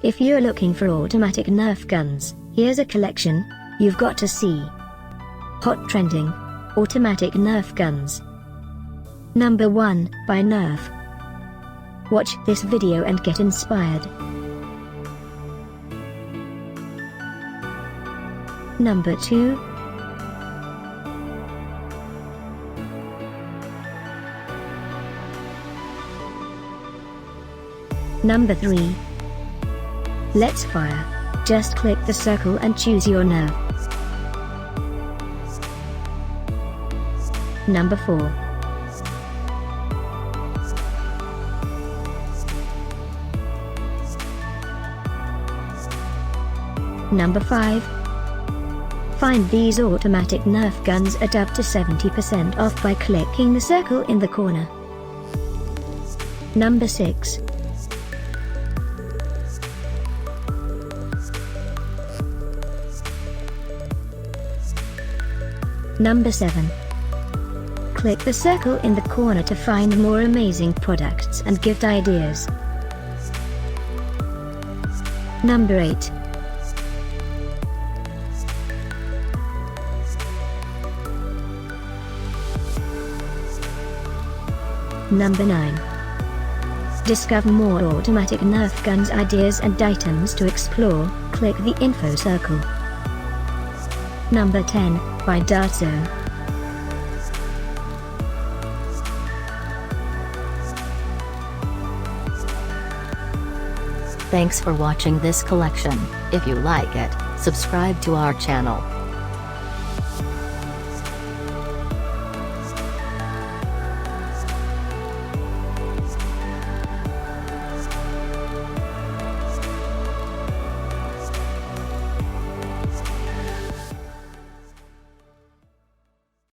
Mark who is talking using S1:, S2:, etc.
S1: If you're looking for automatic Nerf guns, here's a collection you've got to see. Hot Trending Automatic Nerf Guns. Number 1, by Nerf. Watch this video and get inspired. Number 2. Number 3. Let's fire. Just click the circle and choose your Nerf. Number 4. Number 5. Find these automatic Nerf guns at up to 70% off by clicking the circle in the corner. Number 6. Number 7. Click the circle in the corner to find more amazing products and gift ideas. Number 8. Number 9. Discover more automatic Nerf guns ideas and items to explore, click the info circle. Number 10, by Dartzo.
S2: Thanks for watching this collection. If you like it, subscribe to our channel.